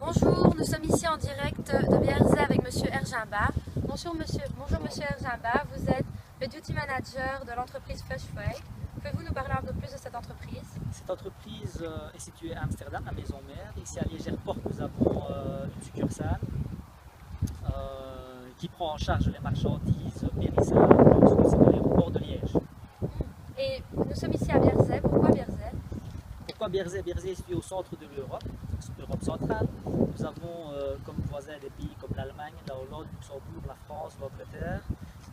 Bonjour, nous sommes ici en direct de Bierzet avec Monsieur Erjimba. Bonjour Monsieur Erjimba, vous êtes le Duty Manager de l'entreprise Fresh Freight. Pouvez-vous nous parler un peu plus de cette entreprise? Cette entreprise est située à Amsterdam, la maison mère. Ici à Liège Airport, nous avons une succursale qui prend en charge les marchandises périssables lorsque c'est à l'aéroport de Liège. Et nous sommes ici à Bierzet. Pourquoi Bierzet? Pourquoi Bierzet? Bierzet est situé au centre de l'Europe, Europe centrale. Nous avons comme voisins des pays comme l'Allemagne, la Hollande, Luxembourg, la France, l'Angleterre.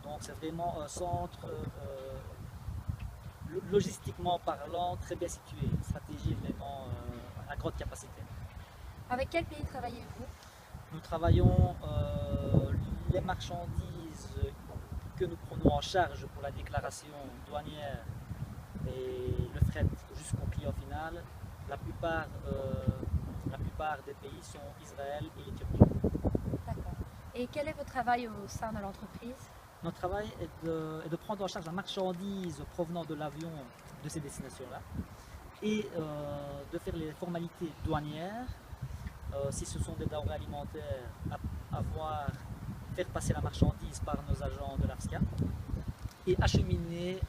Donc c'est vraiment un centre logistiquement parlant très bien situé, une stratégie vraiment à grande capacité. Avec quel pays travaillez-vous? Nous travaillons les marchandises que nous prenons en charge pour la déclaration douanière et le fret jusqu'au client final. La plupart des pays sont Israël et l'Éthiopie. D'accord. Et quel est votre travail au sein de l'entreprise? Notre travail est de prendre en charge la marchandise provenant de l'avion de ces destinations-là et de faire les formalités douanières. Si ce sont des denrées alimentaires, faire passer la marchandise par nos agents de l'AFSCA et acheminer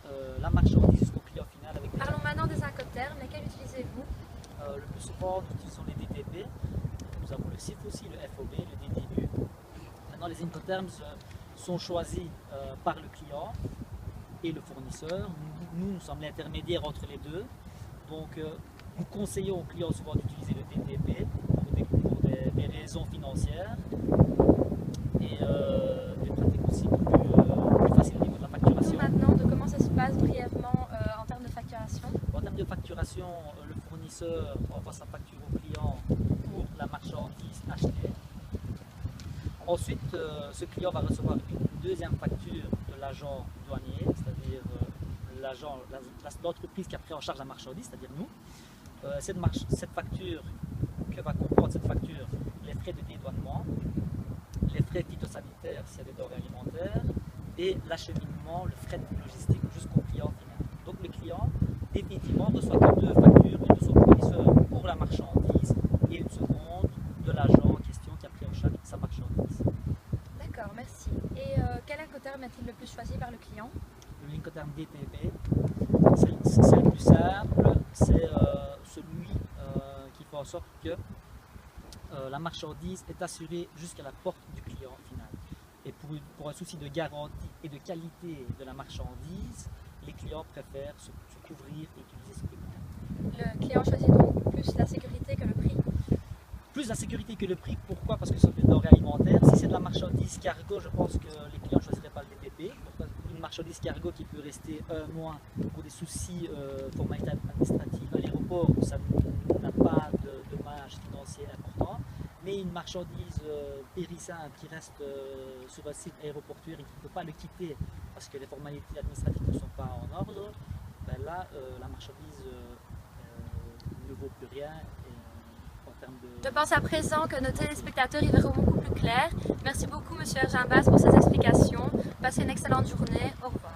la marchandise jusqu'au client final avec. Parlons maintenant des incoterms. Lesquels utilisez-vous? Le plus souvent, nous utilisons les DTP. Nous avons le CIF aussi, le FOB, le DDU. Maintenant, les Incoterms sont choisis par le client et le fournisseur. Nous sommes l'intermédiaire entre les deux. Donc, nous conseillons aux clients souvent d'utiliser le DTP pour des raisons financières et des pratiques aussi plus faciles au niveau de la facturation. Maintenant, de comment ça se passe brièvement en termes de facturation? En termes de facturation, le fournisseur envoie sa facture au client pour la marchandise achetée. Ensuite, ce client va recevoir une deuxième facture de l'agent douanier, c'est-à-dire l'entreprise qui a pris en charge la marchandise, c'est-à-dire nous. Cette facture, que va comprendre cette facture? Les frais de dédouanement, les frais phytosanitaires s'il y a des denrées alimentaires et l'acheminement, le frais logistique jusqu'au client final. Donc le client, définitivement, reçoit que deux factures, une de son fournisseur pour la marchandise et une seconde de l'agent en question qui a pris en charge sa marchandise. D'accord, merci. Et quel incoterm est-il le plus choisi par le client? Le Incoterm DTP, c'est le plus simple, c'est celui qui fait en sorte que la marchandise est assurée jusqu'à la porte du client final. Et pour un souci de garantie et de qualité de la marchandise, les clients préfèrent se couvrir et utiliser ce équipement. Le client choisit donc plus la sécurité que le prix? Plus la sécurité que le prix, pourquoi? Parce que ce sont des denrées alimentaires. Si c'est de la marchandise cargo, je pense que les clients ne choisiraient pas le DTP. Pourquoi? Une marchandise cargo qui peut rester un mois pour des soucis formalités administratives à l'aéroport, ça n'a pas de dommages financiers importants. Mais une marchandise périssable qui reste sur un site aéroportuaire et qui ne peut pas le quitter parce que les formalités administratives ne sont pas en ordre, ben là, la marchandise ne vaut plus rien. Je pense à présent que nos téléspectateurs y verront beaucoup plus clair. Merci beaucoup Monsieur Erjimba pour ces explications. Passez une excellente journée. Au revoir.